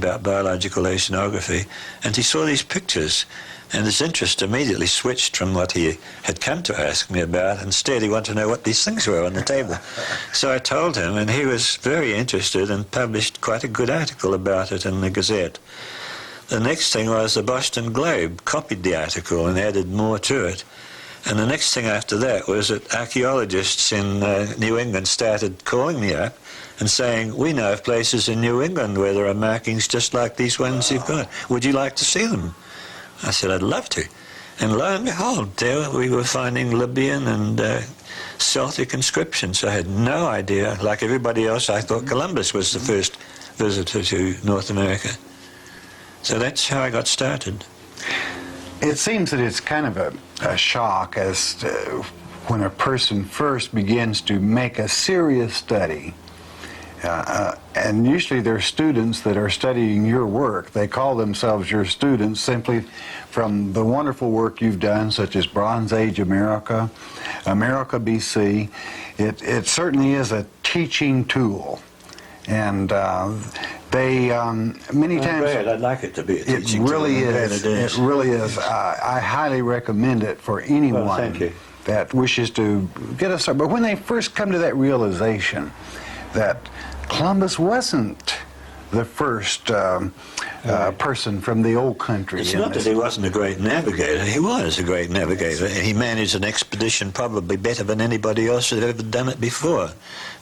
about biological oceanography, and he saw these pictures, and his interest immediately switched from what he had come to ask me about. Instead, he wanted to know what these things were on the table. So I told him, and he was very interested and published quite a good article about it in the Gazette. The next thing was the Boston Globe copied the article and added more to it. And the next thing after that was that archaeologists in New England started calling me up and saying, we know of places in New England where there are markings just like these ones you've got. Would you like to see them? I said, I'd love to. And lo and behold, there we were finding Libyan and Celtic inscriptions. I had no idea. Like everybody else, I thought Columbus was the first visitor to North America. So that's how I got started. It seems that it's kind of a shock as to when a person first begins to make a serious study. And usually they're students that are studying your work. They call themselves your students simply from the wonderful work you've done, such as Bronze Age America, America BC. It certainly is a teaching tool. And they many times I'd like it to be a teaching it really tool. is. It really is. I highly recommend it for anyone that wishes to get a start. But when they first come to that realization that Columbus wasn't the first person from the old country. It's not that he wasn't a great navigator. He was a great navigator. He managed an expedition probably better than anybody else had ever done it before.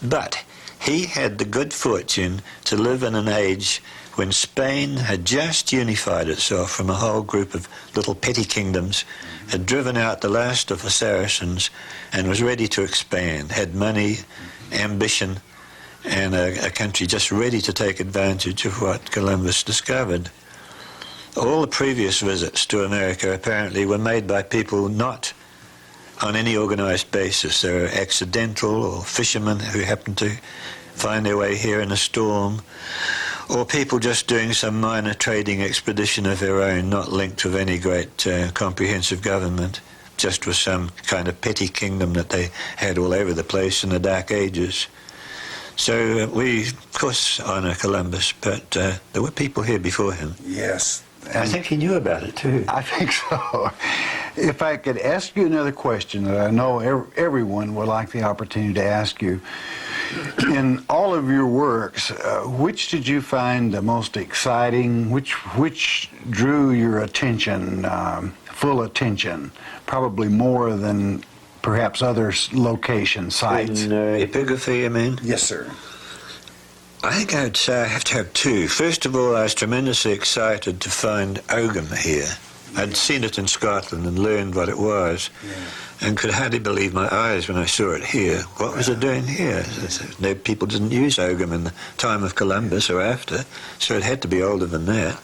But he had the good fortune to live in an age when Spain had just unified itself from a whole group of little petty kingdoms, had driven out the last of the Saracens, and was ready to expand, had money, ambition, and a country just ready to take advantage of what Columbus discovered. All the previous visits to America apparently were made by people not on any organized basis. They were accidental, or fishermen who happened to find their way here in a storm, or people just doing some minor trading expedition of their own, not linked with any great comprehensive government, just with some kind of petty kingdom that they had all over the place in the Dark Ages. So we, of course, honor Columbus, but there were people here before him. Yes. I think he knew about it too. I think so. If I could ask you another question that I know everyone would like the opportunity to ask you. In all of your works, which did you find the most exciting? Which drew your attention, full attention, probably more than perhaps other location sites? In epigraphy, I mean? Yes, sir. I think I would say I have to have two. First of all, I was tremendously excited to find ogham here. I'd seen it in Scotland and learned what it was, and could hardly believe my eyes when I saw it here. What was it doing here? No, people didn't use ogham in the time of Columbus or after, so it had to be older than that.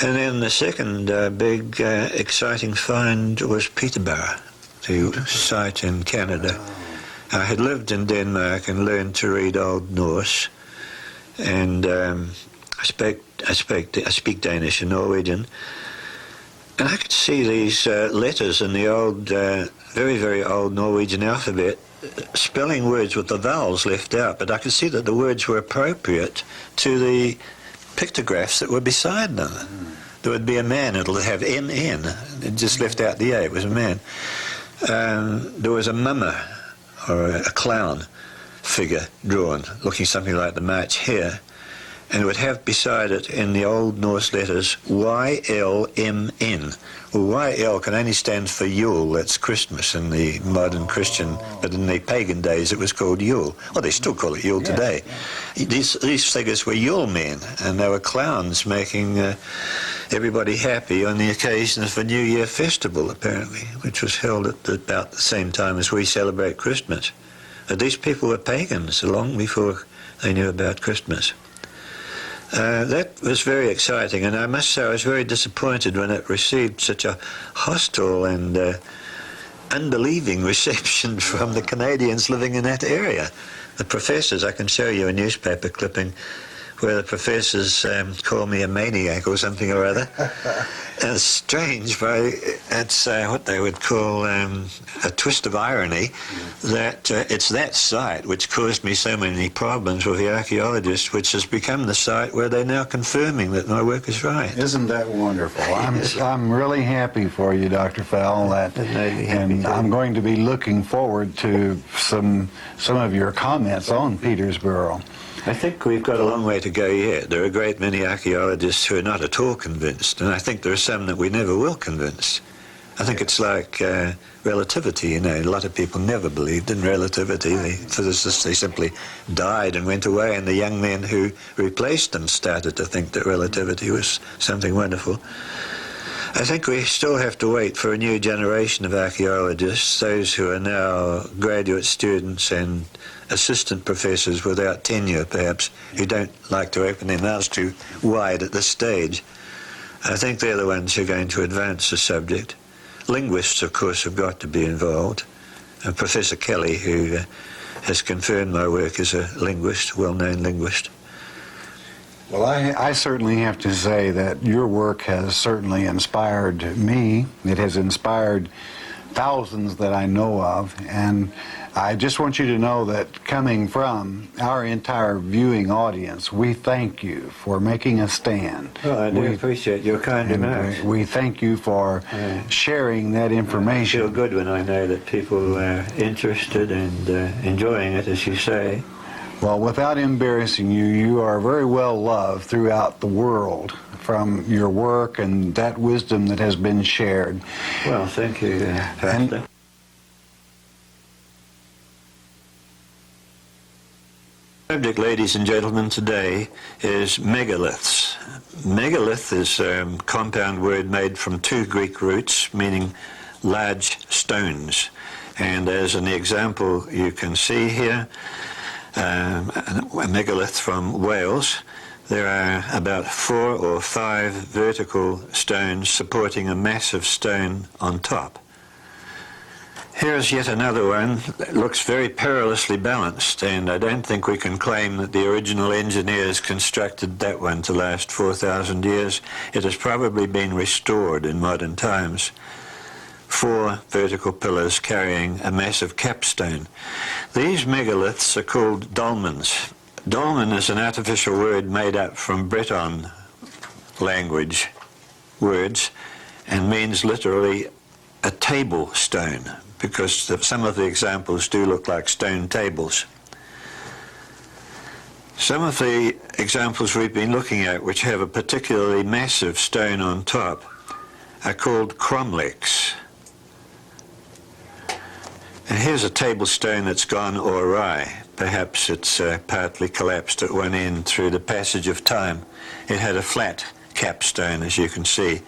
And then the second big exciting find was Peterborough, the site in Canada. I had lived in Denmark and learned to read Old Norse, and I speak Danish and Norwegian, and I could see these letters in the old, very, very old Norwegian alphabet, spelling words with the vowels left out, but I could see that the words were appropriate to the pictographs that were beside them. There would be a man, it'll have NN, it just left out the A, it was a man. There was a mummer, or a clown figure drawn, looking something like the March Hare, and it would have beside it in the Old Norse letters YLMN. Well, YL can only stand for Yule, that's Christmas in the modern Christian, but in the pagan days it was called Yule. Well, they still call it Yule today. These figures were Yule men, and they were clowns making everybody happy on the occasion of a New Year festival, apparently, which was held at about the same time as we celebrate Christmas. But these people were pagans long before they knew about Christmas. That was very exciting, and I must say I was very disappointed when it received such a hostile and unbelieving reception from the Canadians living in that area. The professors, I can show you a newspaper clipping, where the professors call me a maniac or something or other. It's strange, but it's what they would call a twist of irony, that it's that site which caused me so many problems with the archaeologists, which has become the site where they're now confirming that my work is right. Isn't that wonderful? I'm really happy for you, Dr. Fell, and I'm going to be looking forward to some of your comments on Petersboro. I think we've got a long way to go yet. There are a great many archaeologists who are not at all convinced, and I think there are some that we never will convince. I think it's like relativity, you know. A lot of people never believed in relativity. The physicists, they simply died and went away, and the young men who replaced them started to think that relativity was something wonderful. I think we still have to wait for a new generation of archaeologists, those who are now graduate students and assistant professors without tenure, perhaps, who don't like to open their mouths too wide at this stage. I think they're the ones who are going to advance the subject. Linguists, of course, have got to be involved. And Professor Kelly, who has confirmed my work as a linguist, well-known linguist. Well, I certainly have to say that your work has certainly inspired me. It has inspired thousands that I know of, and I just want you to know that coming from our entire viewing audience, we thank you for making a stand. Well, I do appreciate your kind remarks. We thank you for sharing that information. I feel good when I know that people are interested and enjoying it, as you say. Well, without embarrassing you, you are very well loved throughout the world from your work and that wisdom that has been shared. Well, thank you, Pastor. The subject, ladies and gentlemen, today is megaliths. Megalith is a compound word made from two Greek roots, meaning large stones. And as an example you can see here, a megalith from Wales, there are about 4 or 5 vertical stones supporting a massive stone on top. Here's yet another one that looks very perilously balanced, and I don't think we can claim that the original engineers constructed that one to last 4,000 years. It has probably been restored in modern times. 4 vertical pillars carrying a massive capstone. These megaliths are called dolmens. Dolmen is an artificial word made up from Breton language words and means literally a table stone, because some of the examples do look like stone tables. Some of the examples we've been looking at, which have a particularly massive stone on top, are called cromlechs. And here's a table stone that's gone awry. Perhaps it's partly collapsed at one end through the passage of time. It had a flat capstone, as you can see.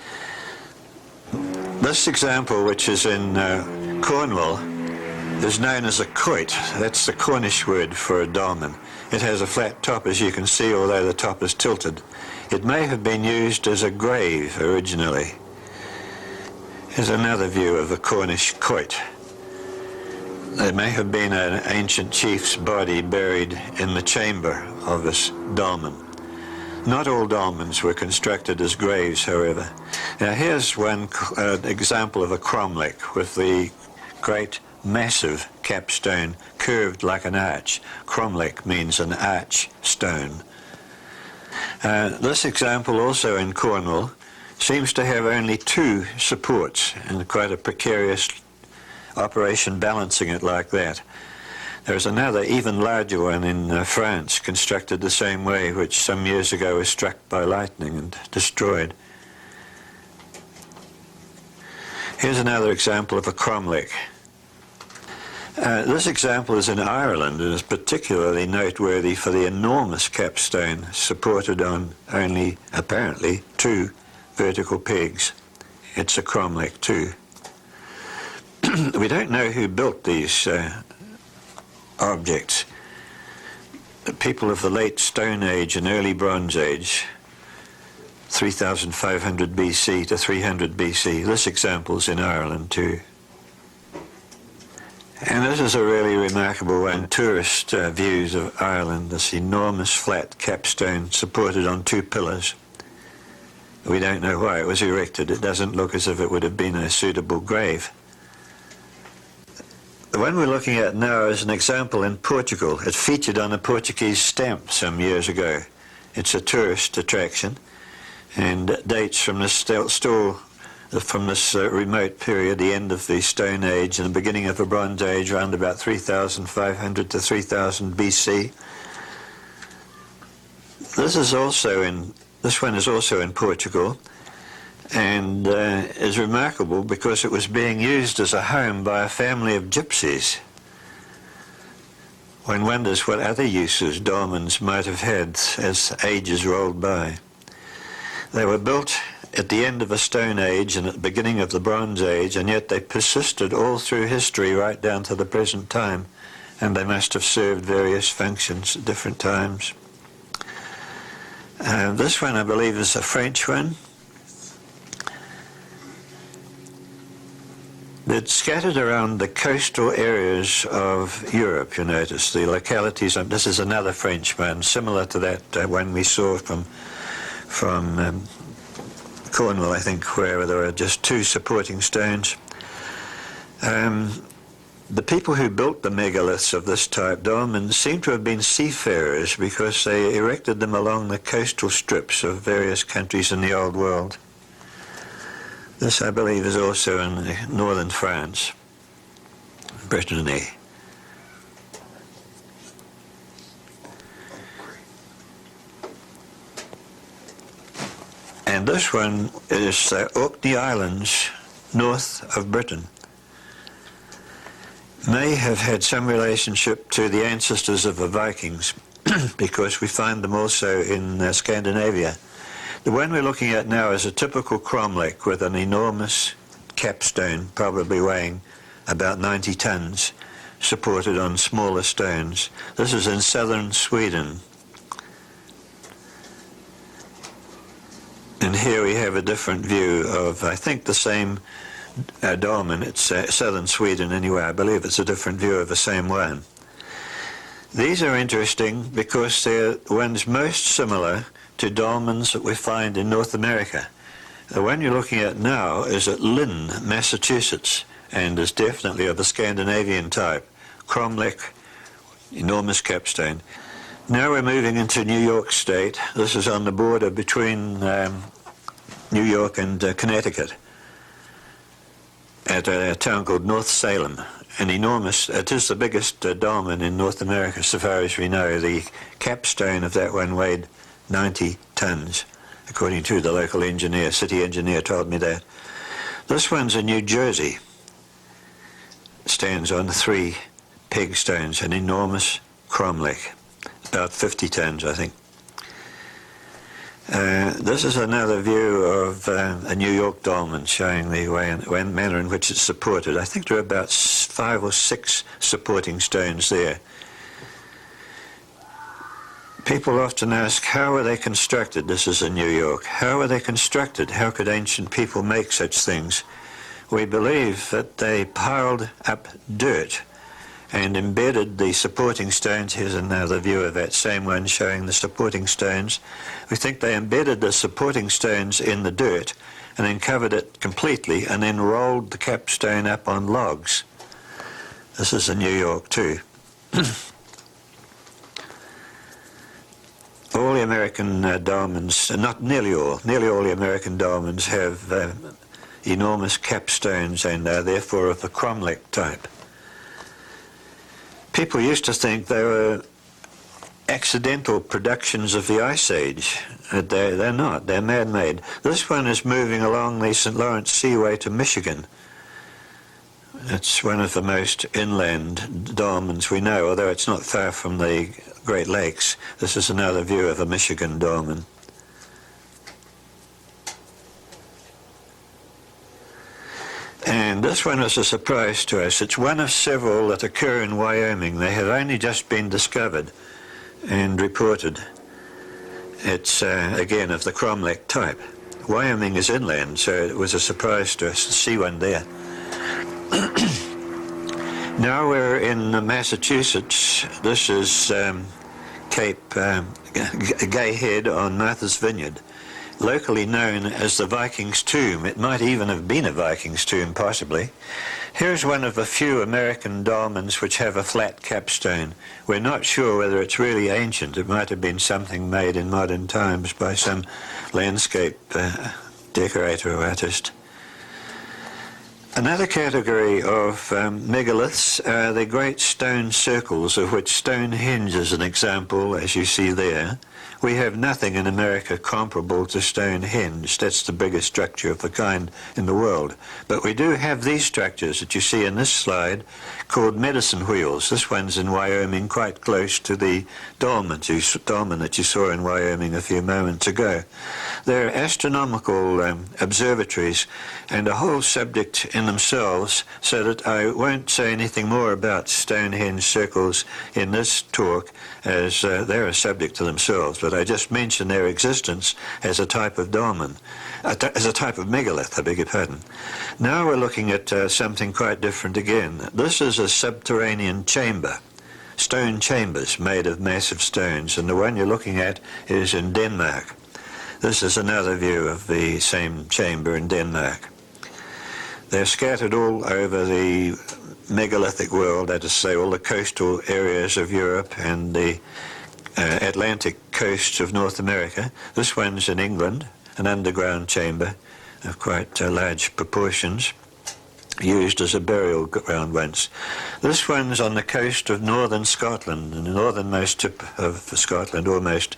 This example, which is in Cornwall, is known as a coit. That's the Cornish word for a dolmen. It has a flat top, as you can see, although the top is tilted. It may have been used as a grave originally. Here's another view of the Cornish coit. There may have been an ancient chief's body buried in the chamber of this dolmen. Not all dolmens were constructed as graves, however. Now here's one example of a cromlech with the great massive capstone curved like an arch. Cromlech means an arch stone. This example, also in Cornwall, seems to have only 2 supports and quite a precarious operation balancing it like that. There's another even larger one in France, constructed the same way, which some years ago was struck by lightning and destroyed. Here's another example of a cromlech. This example is in Ireland and is particularly noteworthy for the enormous capstone supported on only, apparently, 2 vertical pegs. It's a cromlech too. We don't know who built these objects. The people of the late Stone Age and early Bronze Age, 3500 BC to 300 BC. This example's in Ireland too. And this is a really remarkable one. Tourist views of Ireland, this enormous flat capstone supported on two pillars. We don't know why it was erected. It doesn't look as if it would have been a suitable grave. The one we're looking at now is an example in Portugal. It featured on a Portuguese stamp some years ago. It's a tourist attraction and it dates from this remote period, the end of the Stone Age and the beginning of the Bronze Age, around about 3,500 to 3,000 BC. This one is also in Portugal, and is remarkable because it was being used as a home by a family of gypsies. One wonders what other uses dolmens might have had as ages rolled by. They were built at the end of the Stone Age and at the beginning of the Bronze Age, and yet they persisted all through history right down to the present time, and they must have served various functions at different times. This one, I believe, is a French one. It's scattered around the coastal areas of Europe, you notice, the localities. This is another French one, similar to that one we saw from Cornwall, I think, where there are just two supporting stones. The people who built the megaliths of this type, dolmens, seem to have been seafarers because they erected them along the coastal strips of various countries in the Old World. This, I believe, is also in northern France, Brittany. And this one is Orkney Islands, north of Britain. May have had some relationship to the ancestors of the Vikings because we find them also in Scandinavia. The one we're looking at now is a typical cromlech with an enormous capstone, probably weighing about 90 tons, supported on smaller stones. This is in southern Sweden. And here we have a different view of, I think, the same dolmen. It's southern Sweden anyway. I believe it's a different view of the same one. These are interesting because they're ones most similar to dolmens that we find in North America. The one you're looking at now is at Lynn, Massachusetts, and is definitely of the Scandinavian type. Cromlech, enormous capstone. Now we're moving into New York State. This is on the border between New York and Connecticut, at a town called North Salem. An enormous, it is the biggest dolmen in North America so far as we know. The capstone of that one weighed 90 tons, according to the local engineer, city engineer told me that. This one's in New Jersey. Stands on 3 peg stones, an enormous cromlech, about 50 tons, I think. This is another view of a New York dolmen showing the manner in which it's supported. I think there are about 5 or 6 supporting stones there. People often ask, how were they constructed? This is in New York. How were they constructed? How could ancient people make such things? We believe that they piled up dirt and embedded the supporting stones. Here's another view of that same one showing the supporting stones. We think they embedded the supporting stones in the dirt and then covered it completely and then rolled the capstone up on logs. This is in New York too. All the American dolmens, not nearly all the American dolmens have enormous capstones and are therefore of the cromlech type. People used to think they were accidental productions of the Ice Age. They're not, they're man-made. This one is moving along the St. Lawrence Seaway to Michigan. It's one of the most inland dolmens we know, although it's not far from the Great Lakes. This is another view of a Michigan dolmen. And this one was a surprise to us. It's one of several that occur in Wyoming. They have only just been discovered and reported. It's, again, of the cromlech type. Wyoming is inland, so it was a surprise to us to see one there. Now we're in Massachusetts. This is Cape Gay Head on Martha's Vineyard, locally known as the Viking's Tomb. It might even have been a Viking's tomb, possibly. Here's one of the few American dolmens which have a flat capstone. We're not sure whether it's really ancient. It might have been something made in modern times by some landscape decorator or artist. Another category of megaliths are the great stone circles, of which Stonehenge is an example, as you see there. We have nothing in America comparable to Stonehenge. That's the biggest structure of the kind in the world. But we do have these structures that you see in this slide called medicine wheels. This one's in Wyoming, quite close to the dolmen that you saw in Wyoming a few moments ago. They're astronomical observatories and a whole subject in themselves, so that I won't say anything more about Stonehenge circles in this talk, as they're a subject to themselves, but I just mention their existence as a type of dolmen, as a type of megalith, I beg your pardon. Now we're looking at something quite different again. This is a subterranean chamber, stone chambers made of massive stones, and the one you're looking at is in Denmark. This is another view of the same chamber in Denmark. They're scattered all over the megalithic world, that is to say, all the coastal areas of Europe and the Atlantic coasts of North America. This one's in England, an underground chamber of quite large proportions, used as a burial ground once. This one's on the coast of northern Scotland, in the northernmost tip of Scotland almost,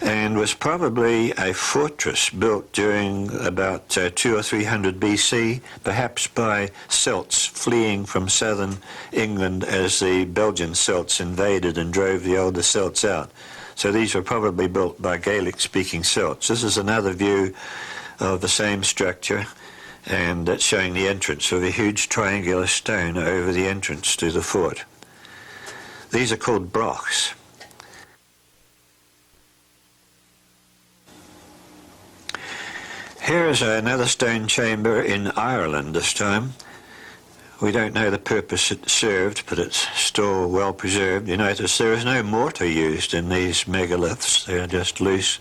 and was probably a fortress built during about 200 or 300 BC, perhaps by Celts fleeing from southern England as the Belgian Celts invaded and drove the older Celts out. So these were probably built by Gaelic-speaking Celts. This is another view of the same structure, and it's showing the entrance of a huge triangular stone over the entrance to the fort. These are called brochs. Here is another stone chamber in Ireland this time. We don't know the purpose it served, but it's still well preserved. You notice there is no mortar used in these megaliths. They are just loose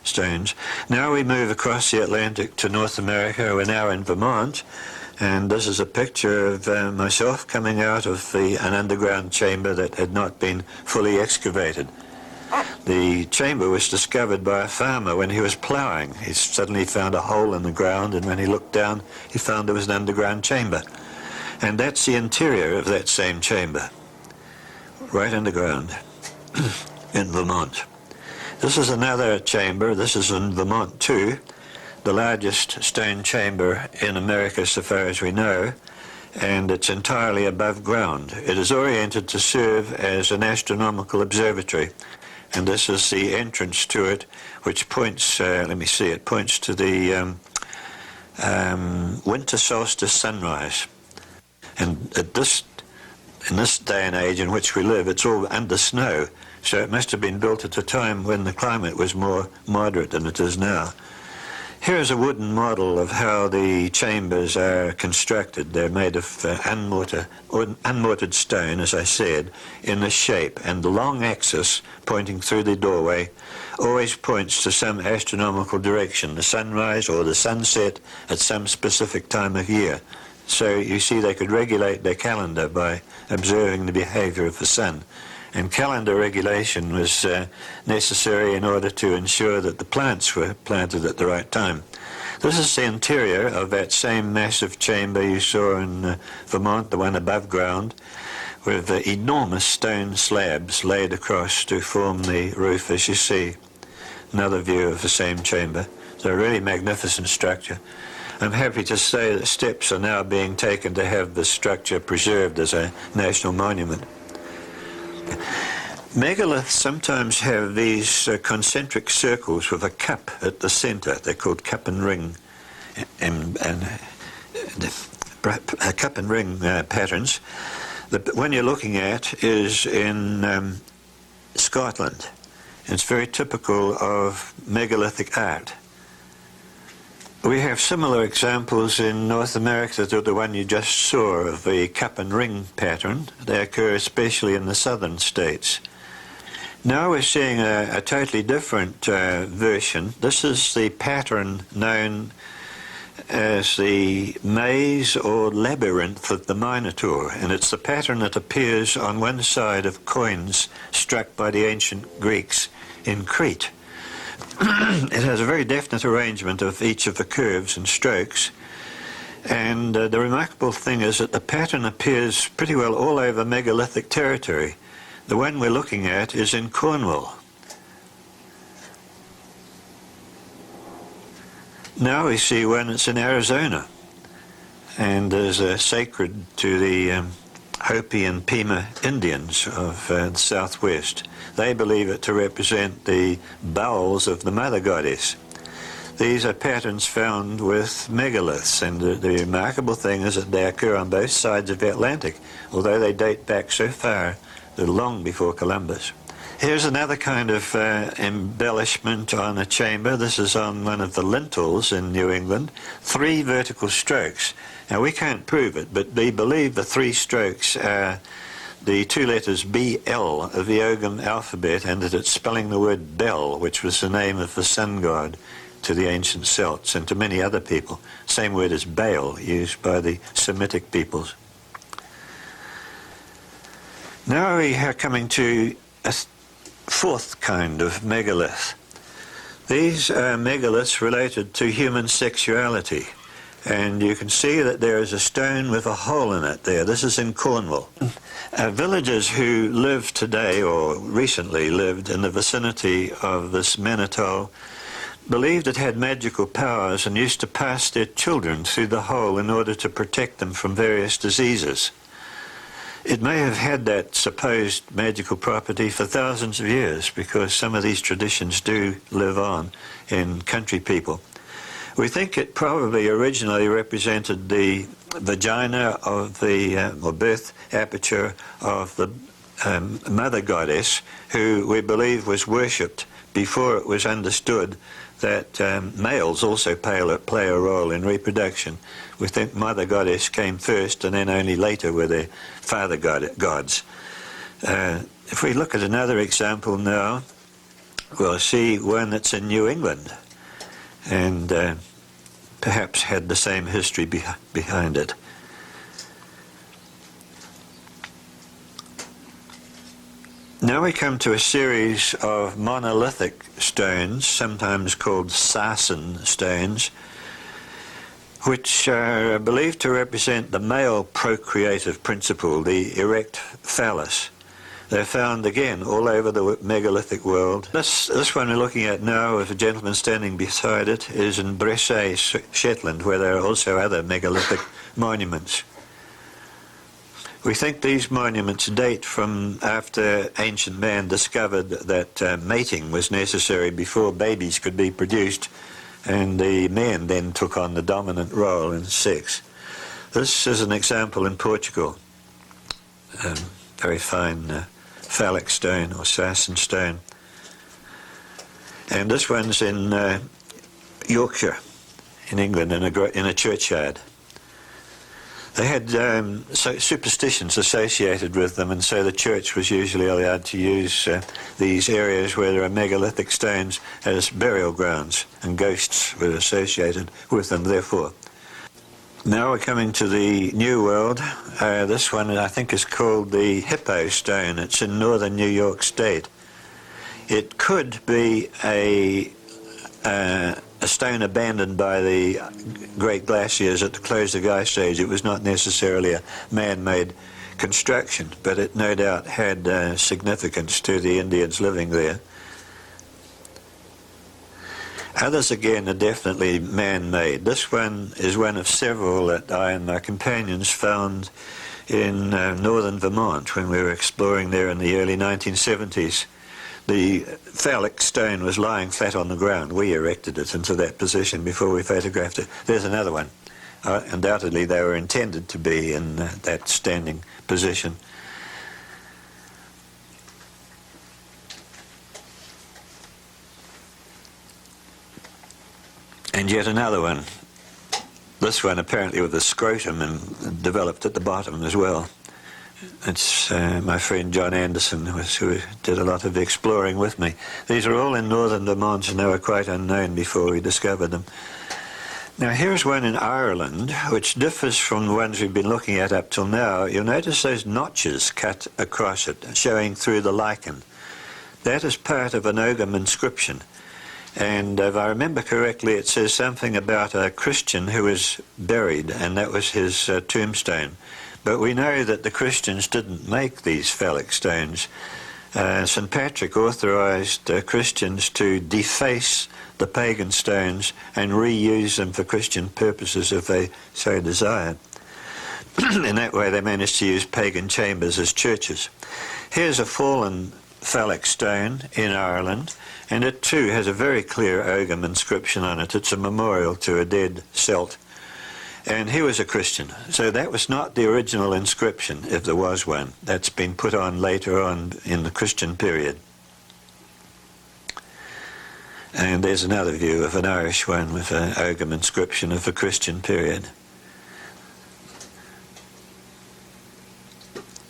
stones. Now we move across the Atlantic to North America. We're now in Vermont, and this is a picture of myself coming out of an underground chamber that had not been fully excavated. The chamber was discovered by a farmer when he was ploughing. He suddenly found a hole in the ground, and when he looked down, he found there was an underground chamber. And that's the interior of that same chamber, right underground in Vermont. This is another chamber. This is in Vermont too, the largest stone chamber in America so far as we know, and it's entirely above ground. It is oriented to serve as an astronomical observatory. And this is the entrance to it, which points, let me see, it points to the winter solstice sunrise. And in this day and age in which we live, it's all under snow, so it must have been built at a time when the climate was more moderate than it is now. Here's a wooden model of how the chambers are constructed. They're made of unmortared stone, as I said, in this shape, and the long axis pointing through the doorway always points to some astronomical direction, the sunrise or the sunset at some specific time of year. So you see they could regulate their calendar by observing the behavior of the sun. And calendar regulation was necessary in order to ensure that the plants were planted at the right time. This is the interior of that same massive chamber you saw in Vermont, the one above ground, with enormous stone slabs laid across to form the roof, as you see. Another view of the same chamber. It's a really magnificent structure. I'm happy to say that steps are now being taken to have the structure preserved as a national monument. Megaliths sometimes have these concentric circles with a cup at the center. They're called cup and ring, and cup and ring patterns. The one you're looking at is in Scotland. It's very typical of megalithic art. We have similar examples in North America to the one you just saw of the cup and ring pattern. They occur especially in the southern states. Now we're seeing a totally different version. This is the pattern known as the maze or labyrinth of the Minotaur, and it's the pattern that appears on one side of coins struck by the ancient Greeks in Crete. It has a very definite arrangement of each of the curves and strokes, and the remarkable thing is that the pattern appears pretty well all over megalithic territory. The one we're looking at is in Cornwall. Now we see one that's in Arizona, and is sacred to the Hopi and Pima Indians of the southwest. They believe it to represent the bowels of the mother goddess. These are patterns found with megaliths, and the remarkable thing is that they occur on both sides of the Atlantic, although they date back so far, they're long before Columbus. Here's another kind of embellishment on a chamber. This is on one of the lintels in New England. 3 vertical strokes. Now we can't prove it, but they believe the 3 strokes are the 2 letters BL of the Ogham alphabet, and that it's spelling the word Bel, which was the name of the sun god to the ancient Celts and to many other people. Same word as Baal, used by the Semitic peoples. Now we are coming to a 4th kind of megalith. These are megaliths related to human sexuality, and you can see that there is a stone with a hole in it there. This is in Cornwall. Villagers who live today, or recently lived, in the vicinity of this manatee believed it had magical powers and used to pass their children through the hole in order to protect them from various diseases. It may have had that supposed magical property for thousands of years, because some of these traditions do live on in country people. We think it probably originally represented the vagina of the, or birth aperture of the mother goddess, who we believe was worshipped before it was understood that males also play a role in reproduction. We think Mother Goddess came first, and then only later were there father gods. If we look at another example now, we'll see one that's in New England, and perhaps had the same history behind it. Now we come to a series of monolithic stones, sometimes called sarsen stones, which are believed to represent the male procreative principle, the erect phallus. They're found again all over the megalithic world. This one we're looking at now, with a gentleman standing beside it, is in Bressay, Shetland, where there are also other megalithic monuments. We think these monuments date from after ancient man discovered that mating was necessary before babies could be produced, and the men then took on the dominant role in sex. This is an example in Portugal, very fine phallic stone or sarsen stone. And this one's in Yorkshire, in England, in a churchyard. They had superstitions associated with them, and so the church was usually allowed to use these areas where there are megalithic stones as burial grounds, and ghosts were associated with them, therefore. Now we're coming to the New World. This one I think is called the Hippo Stone. It's in northern New York State. It could be a stone abandoned by the great glaciers at the close of the Ice Age. It was not necessarily a man-made construction, but it no doubt had significance to the Indians living there. Others again are definitely man-made. This one is one of several that I and my companions found in northern Vermont when we were exploring there in the early 1970s. The phallic stone was lying flat on the ground. We erected it into that position before we photographed it. There's another one. Undoubtedly they were intended to be in that standing position. And yet another one. This one apparently with a scrotum and developed at the bottom as well. It's my friend John Anderson who did a lot of exploring with me. These are all in northern Vermont and they were quite unknown before we discovered them. Now here's one in Ireland which differs from the ones we've been looking at up till now. You'll notice those notches cut across it showing through the lichen. That is part of an Ogham inscription. And if I remember correctly, it says something about a Christian who was buried, and that was his tombstone. But we know that the Christians didn't make these phallic stones. St. Patrick authorized Christians to deface the pagan stones and reuse them for Christian purposes if they so desired. In that way, they managed to use pagan chambers as churches. Here's a fallen phallic stone in Ireland, and it too has a very clear Ogham inscription on it. It's a memorial to a dead Celt, and he was a Christian, so that was not the original inscription, if there was one. That's been put on later on in the Christian period. And there's another view of an Irish one with an Ogham inscription of the Christian period.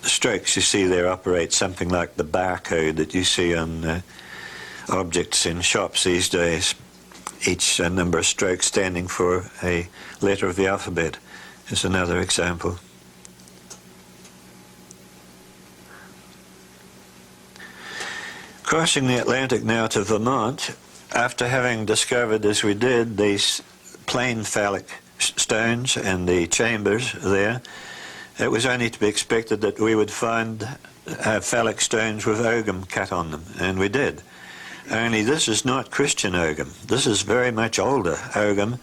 The strokes you see there operate something like the barcode that you see on objects in shops these days. Each number of strokes standing for a letter of the alphabet is another example. Crossing the Atlantic now to Vermont, after having discovered, as we did, these plain phallic stones and the chambers there, it was only to be expected that we would find phallic stones with Ogham cut on them, and we did. Only this is not Christian Ogham. This is very much older Ogham,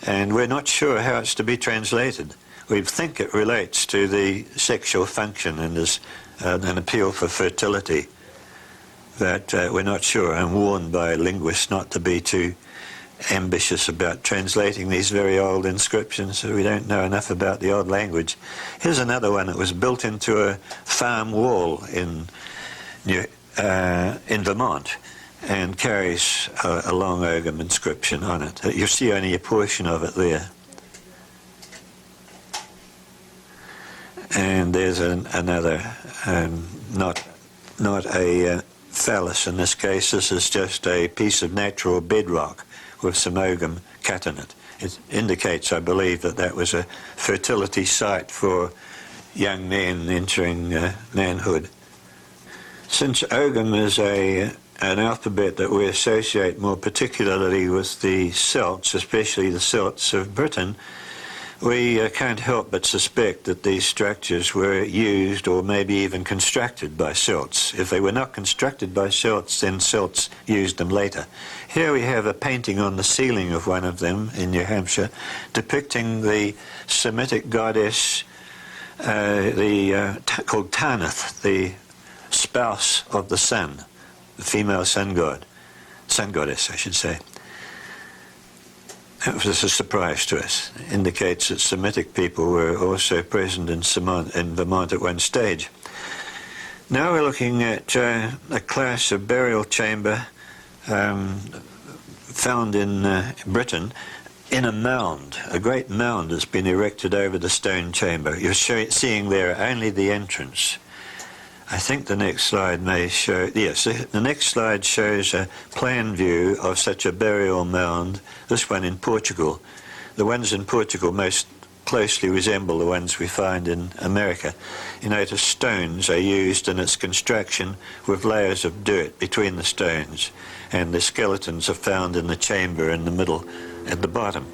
and we're not sure how it's to be translated. We think it relates to the sexual function and is an appeal for fertility, but we're not sure. I'm warned by linguists not to be too ambitious about translating these very old inscriptions, so we don't know enough about the old language. Here's another one that was built into a farm wall in Vermont and carries a long Ogham inscription on it. You see only a portion of it there. And there's another, not a phallus in this case. This is just a piece of natural bedrock with some Ogham cut in it. It indicates, I believe, that that was a fertility site for young men entering manhood. Since Ogham is an alphabet that we associate more particularly with the Celts, especially the Celts of Britain, we can't help but suspect that these structures were used or maybe even constructed by Celts. If they were not constructed by Celts, then Celts used them later. Here we have a painting on the ceiling of one of them in New Hampshire depicting the Semitic goddess called Tanith, the spouse of the sun, the female sun goddess, I should say. That was a surprise to us. It indicates that Semitic people were also present in Vermont at one stage. Now we're looking at a class of burial chamber found in Britain in a mound. A great mound has been erected over the stone chamber. You're seeing there only the entrance. I think the next slide may show, yes, the next slide shows a plan view of such a burial mound, this one in Portugal. The ones in Portugal most closely resemble the ones we find in America. You notice stones are used in its construction with layers of dirt between the stones, and the skeletons are found in the chamber in the middle at the bottom.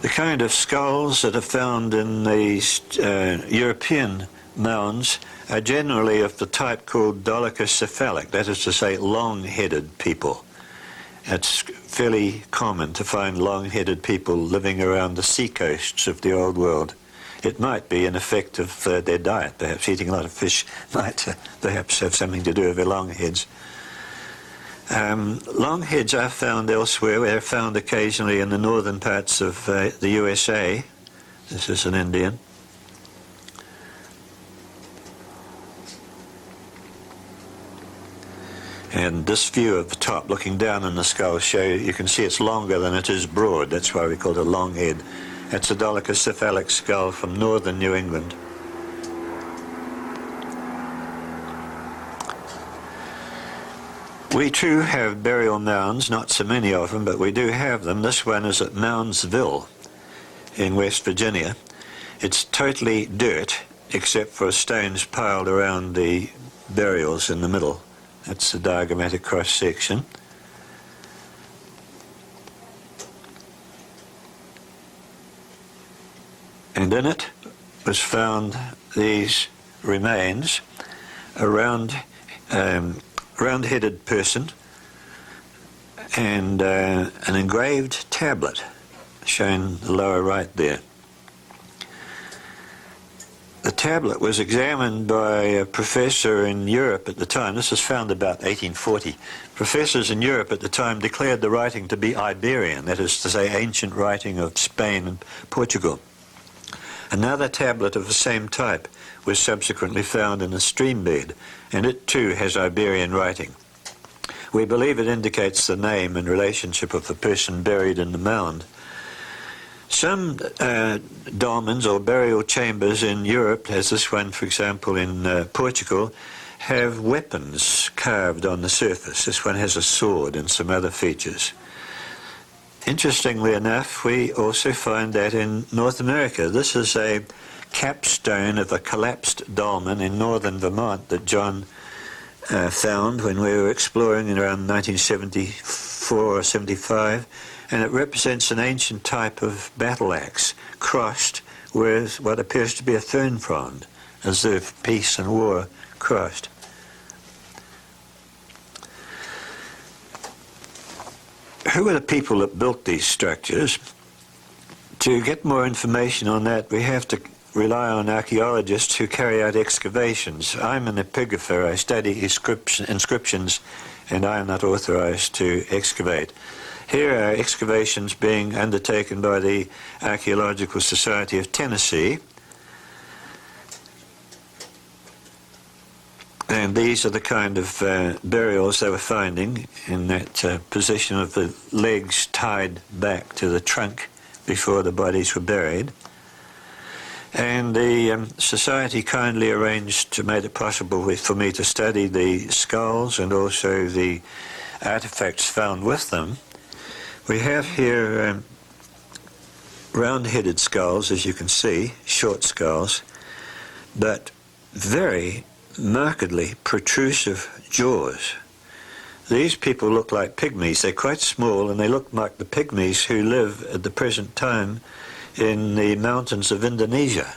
The kind of skulls that are found in these European mounds are generally of the type called dolichocephalic, that is to say long-headed people. It's fairly common to find long-headed people living around the seacoasts of the old world. It might be an effect of their diet, perhaps eating a lot of fish might perhaps have something to do with their long heads. Long heads are found elsewhere. They're found occasionally in the northern parts of the USA. This is an Indian. And this view of the top looking down on the skull you can see it's longer than it is broad. That's why we call it a long head. It's a dolichocephalic skull from northern New England. We too have burial mounds, not so many of them, but we do have them. This one is at Moundsville in West Virginia. It's totally dirt except for stones piled around the burials in the middle. That's the diagrammatic cross-section. And in it was found these remains, a round-headed person and an engraved tablet shown in the lower right there. The tablet was examined by a professor in Europe at the time. This was found about 1840. Professors in Europe at the time declared the writing to be Iberian, that is to say ancient writing of Spain and Portugal. Another tablet of the same type was subsequently found in a stream bed, and it too has Iberian writing. We believe it indicates the name and relationship of the person buried in the mound. Some dolmens or burial chambers in Europe, as this one for example in Portugal, have weapons carved on the surface. This one has a sword and some other features. Interestingly enough, we also find that in North America. This is a capstone of a collapsed dolmen in northern Vermont that John found when we were exploring in around 1974 or 75, and it represents an ancient type of battle axe crossed with what appears to be a fern frond, as if peace and war crossed. Who were the people that built these structures? To get more information on that, we have to rely on archaeologists who carry out excavations. I'm an epigrapher. I study inscriptions, and I am not authorized to excavate. Here are excavations being undertaken by the Archaeological Society of Tennessee. And these are the kind of burials they were finding in that position of the legs tied back to the trunk before the bodies were buried. And the society kindly arranged to make it possible for me to study the skulls and also the artifacts found with them. We have here round-headed skulls, as you can see, short skulls, but very markedly protrusive jaws. These people look like pygmies. They're quite small, and they look like the pygmies who live at the present time in the mountains of Indonesia.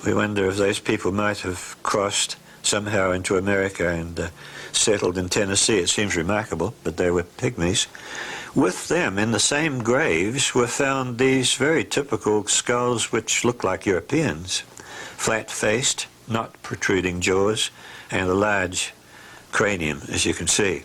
We wonder if those people might have crossed somehow into America and settled in Tennessee. It seems remarkable, but they were pygmies. With them, in the same graves, were found these very typical skulls which look like Europeans, flat-faced, not protruding jaws, and a large cranium, as you can see.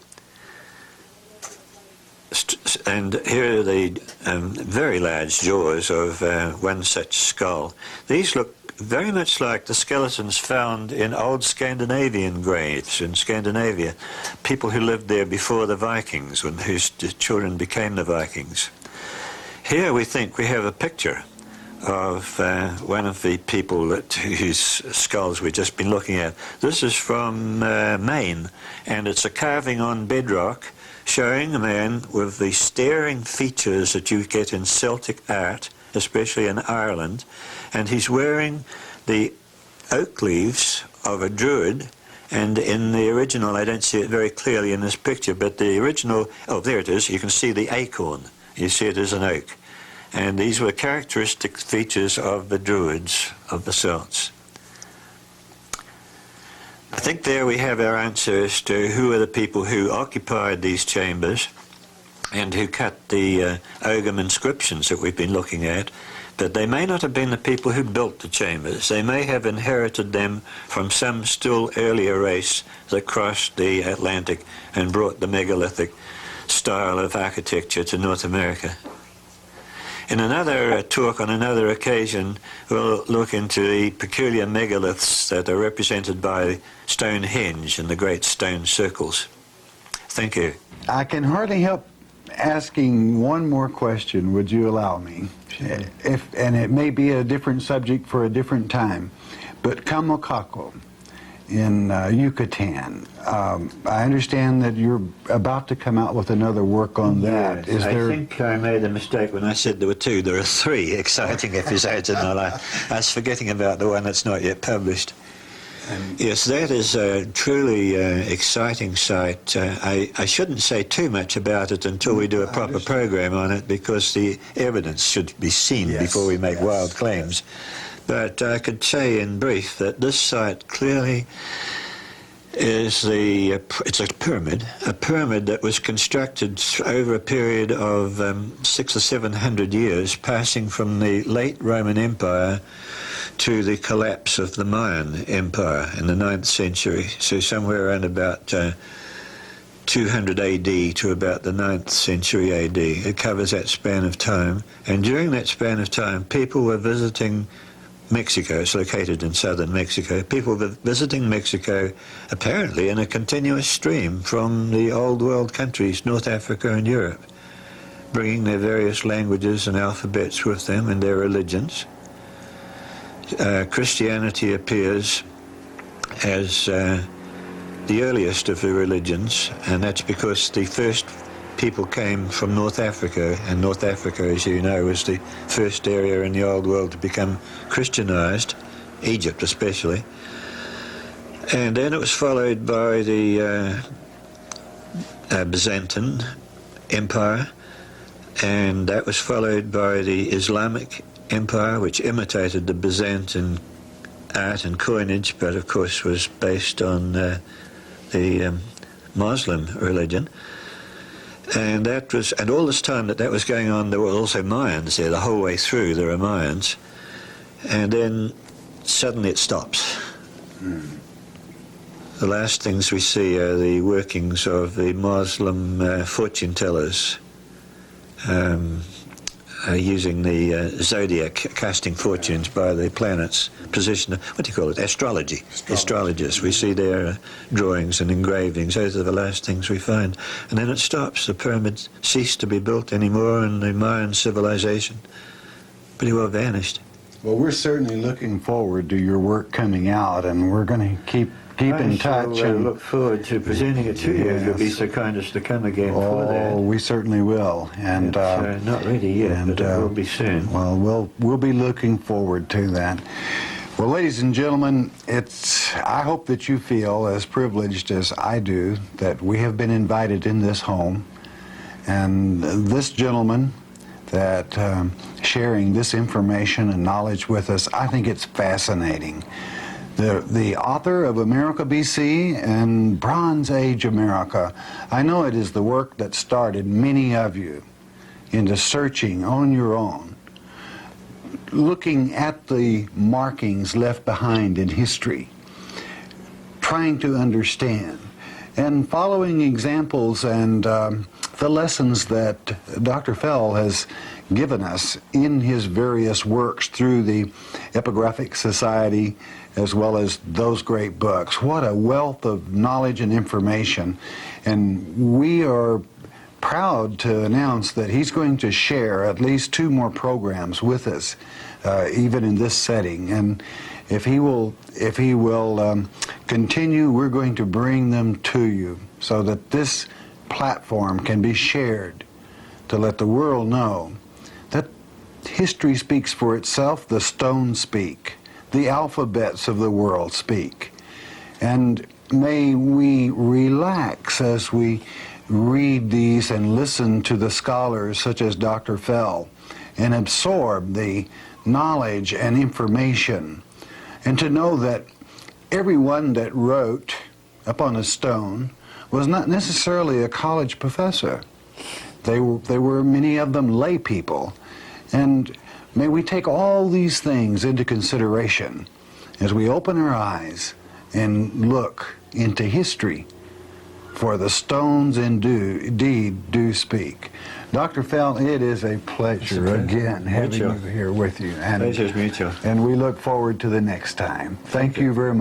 And here are the very large jaws of one such skull. These look very much like the skeletons found in old Scandinavian graves in Scandinavia, people who lived there before the Vikings, and whose children became the Vikings. Here we think we have a picture of one of the people whose skulls we've just been looking at. This is from Maine, and it's a carving on bedrock showing a man with the staring features that you get in Celtic art, especially in Ireland, and he's wearing the oak leaves of a druid, and in the original, I don't see it very clearly in this picture, but the original, oh, there it is, you can see the acorn. You see it as an oak. And these were characteristic features of the Druids of the Celts. I think there we have our answer as to who are the people who occupied these chambers and who cut the Ogham inscriptions that we've been looking at. But they may not have been the people who built the chambers. They may have inherited them from some still earlier race that crossed the Atlantic and brought the megalithic style of architecture to North America. In another talk on another occasion, we'll look into the peculiar megaliths that are represented by Stonehenge and the great stone circles. Thank you. I can hardly help asking one more question. Would you allow me? Sure. And it may be a different subject for a different time, but Camocaco in Yucatan. I understand that you're about to come out with another work on that. Yes, I think I made a mistake when I said there were two. There are three exciting episodes in my life. I was forgetting about the one that's not yet published. Yes, that is a truly exciting site. I shouldn't say too much about it until we do a proper program on it, because the evidence should be seen before we make wild claims. But I could say in brief that this site clearly is it's a pyramid that was constructed over a period of 600 or 700 years, passing from the late Roman Empire to the collapse of the Mayan Empire in the 9th century. So somewhere around about 200 AD to about the 9th century AD. It covers that span of time. And during that span of time, people were visiting Mexico. It's located in southern Mexico. People were visiting Mexico apparently in a continuous stream from the old world countries, North Africa and Europe, bringing their various languages and alphabets with them and their religions. Christianity appears as the earliest of the religions, and that's because the first people came from North Africa, and North Africa, as you know, was the first area in the old world to become Christianized, Egypt especially. And then it was followed by the Byzantine Empire, and that was followed by the Islamic Empire, which imitated the Byzantine art and coinage, but of course was based on the Muslim religion. And all this time that was going on, there were also Mayans there. The whole way through there are Mayans. And then suddenly it stops. The last things we see are the workings of the Muslim fortune tellers, using the zodiac, casting fortunes by the planets, position, what do you call it, astrology. Astrologers. We see their drawings and engravings. Those are the last things we find. And then it stops. The pyramids cease to be built anymore, and the Mayan civilization pretty well vanished. Well, we're certainly looking forward to your work coming out, and we're going to keep in touch. I look forward to presenting it to you if you'll be so kind as to come again for that. Oh, we certainly will. And not ready yet, but it will be soon. Well, we'll be looking forward to that. Well, ladies and gentlemen, I hope that you feel as privileged as I do that we have been invited in this home, and this gentleman that sharing this information and knowledge with us, I think it's fascinating. The author of America BC and Bronze Age America, I know it is the work that started many of you into searching on your own, looking at the markings left behind in history, trying to understand, and following examples and the lessons that Dr. Fell has given us in his various works through the Epigraphic Society, as well as those great books. What a wealth of knowledge and information. And we are proud to announce that he's going to share at least 2 more programs with us, even in this setting. And if he will continue, we're going to bring them to you so that this platform can be shared to let the world know that history speaks for itself, the stones speak, the alphabets of the world speak. And may we relax as we read these and listen to the scholars such as Dr. Fell and absorb the knowledge and information, and to know that everyone that wrote upon a stone was not necessarily a college professor. They were many of them lay people. And may we take all these things into consideration as we open our eyes and look into history, for the stones indeed do speak. Dr. Fell, it is a pleasure again having you here with you. Pleasure's mutual. And we look forward to the next time. Thank you very much.